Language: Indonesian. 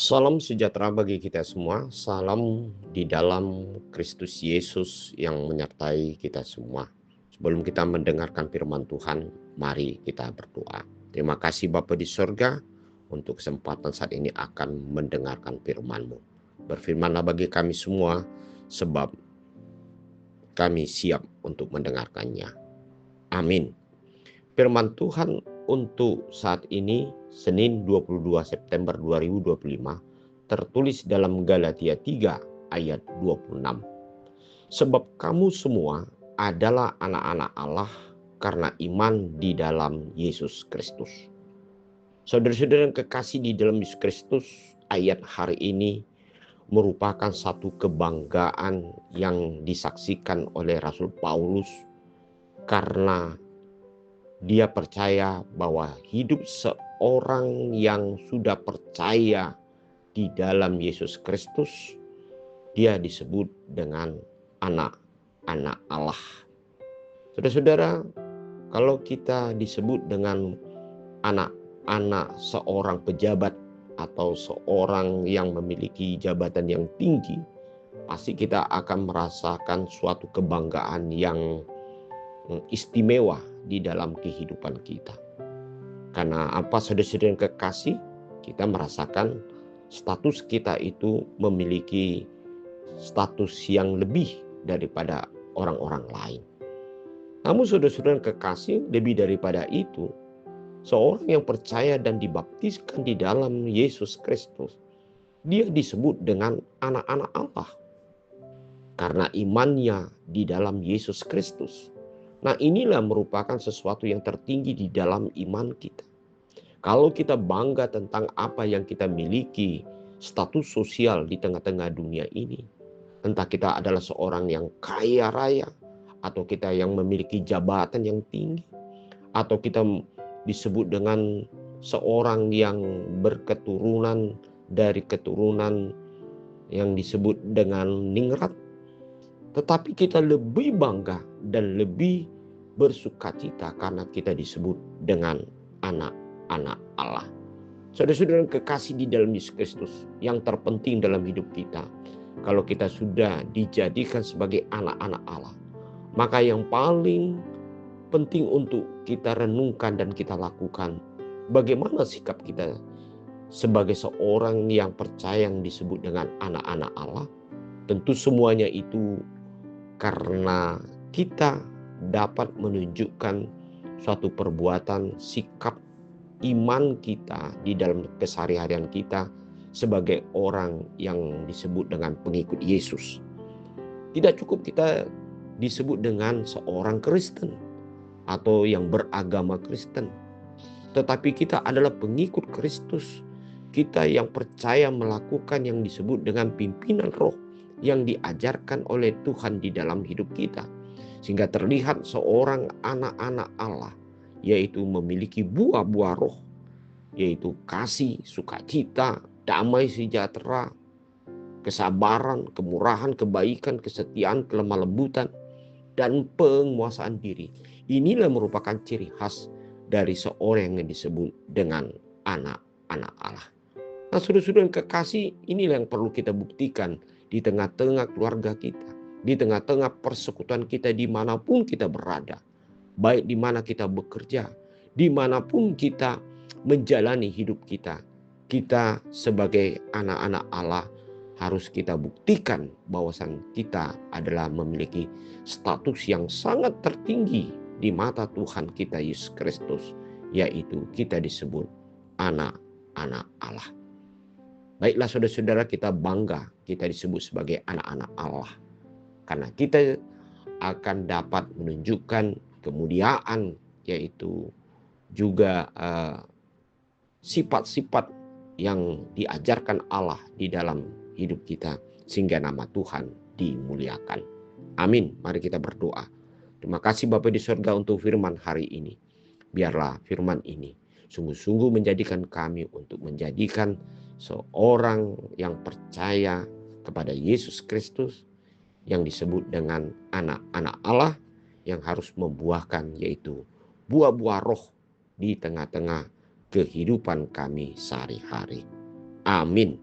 Salam sejahtera bagi kita semua, salam di dalam Kristus Yesus yang menyertai kita semua. Sebelum kita mendengarkan firman Tuhan, mari kita berdoa. Terima kasih Bapa di sorga untuk kesempatan saat ini akan mendengarkan firman-Mu. Berfirmanlah bagi kami semua, sebab kami siap untuk mendengarkannya. Amin. Firman Tuhan untuk saat ini, Senin 22 September 2025, tertulis dalam Galatia 3 ayat 26. Sebab kamu semua adalah anak-anak Allah karena iman di dalam Yesus Kristus. Saudara-saudara yang kekasih di dalam Yesus Kristus, ayat hari ini merupakan satu kebanggaan yang disaksikan oleh Rasul Paulus karena dia percaya bahwa hidup seorang yang sudah percaya di dalam Yesus Kristus, dia disebut dengan anak-anak Allah. Saudara-saudara, kalau kita disebut dengan anak-anak seorang pejabat atau seorang yang memiliki jabatan yang tinggi, pasti kita akan merasakan suatu kebanggaan yang istimewa di dalam kehidupan kita. Karena apa, saudara-saudara yang kekasih, kita merasakan status kita itu memiliki status yang lebih daripada orang-orang lain. Namun saudara-saudara yang kekasih, lebih daripada itu, seorang yang percaya dan dibaptiskan di dalam Yesus Kristus, dia disebut dengan anak-anak Allah karena imannya di dalam Yesus Kristus. Nah, inilah merupakan sesuatu yang tertinggi di dalam iman kita. Kalau kita bangga tentang apa yang kita miliki, status sosial di tengah-tengah dunia ini, entah kita adalah seorang yang kaya raya, atau kita yang memiliki jabatan yang tinggi, atau kita disebut dengan seorang yang berketurunan dari keturunan yang disebut dengan ningrat, tetapi kita lebih bangga dan lebih bersukacita karena kita disebut dengan anak-anak Allah. Saudara-saudara yang kekasih di dalam Yesus Kristus, yang terpenting dalam hidup kita, kalau kita sudah dijadikan sebagai anak-anak Allah, maka yang paling penting untuk kita renungkan dan kita lakukan, bagaimana sikap kita sebagai seorang yang percaya yang disebut dengan anak-anak Allah. Tentu semuanya itu karena kita dapat menunjukkan suatu perbuatan, sikap iman kita di dalam keseharian kita sebagai orang yang disebut dengan pengikut Yesus. Tidak cukup kita disebut dengan seorang Kristen atau yang beragama Kristen, tetapi kita adalah pengikut Kristus. Kita yang percaya melakukan yang disebut dengan pimpinan roh yang diajarkan oleh Tuhan di dalam hidup kita, sehingga terlihat seorang anak-anak Allah, yaitu memiliki buah-buah roh, yaitu kasih, sukacita, damai sejahtera, kesabaran, kemurahan, kebaikan, kesetiaan, kelemah lembutan, dan penguasaan diri. Inilah merupakan ciri khas dari seorang yang disebut dengan anak-anak Allah. Nah, saudara-saudara yang kekasih, inilah yang perlu kita buktikan di tengah-tengah keluarga kita, di tengah-tengah persekutuan kita dimanapun kita berada, baik di mana kita bekerja, dimanapun kita menjalani hidup kita. Kita sebagai anak-anak Allah harus kita buktikan bahwasan kita adalah memiliki status yang sangat tertinggi di mata Tuhan kita Yesus Kristus, yaitu kita disebut anak-anak Allah. Baiklah saudara-saudara, kita bangga kita disebut sebagai anak-anak Allah, karena kita akan dapat menunjukkan kemuliaan, yaitu juga sifat-sifat yang diajarkan Allah di dalam hidup kita, sehingga nama Tuhan dimuliakan. Amin. Mari kita berdoa. Terima kasih Bapa di surga untuk firman hari ini. Biarlah firman ini sungguh-sungguh menjadikan kami untuk menjadikan seorang yang percaya kepada Yesus Kristus, yang disebut dengan anak-anak Allah, yang harus membuahkan yaitu buah-buah roh di tengah-tengah kehidupan kami sehari-hari. Amin.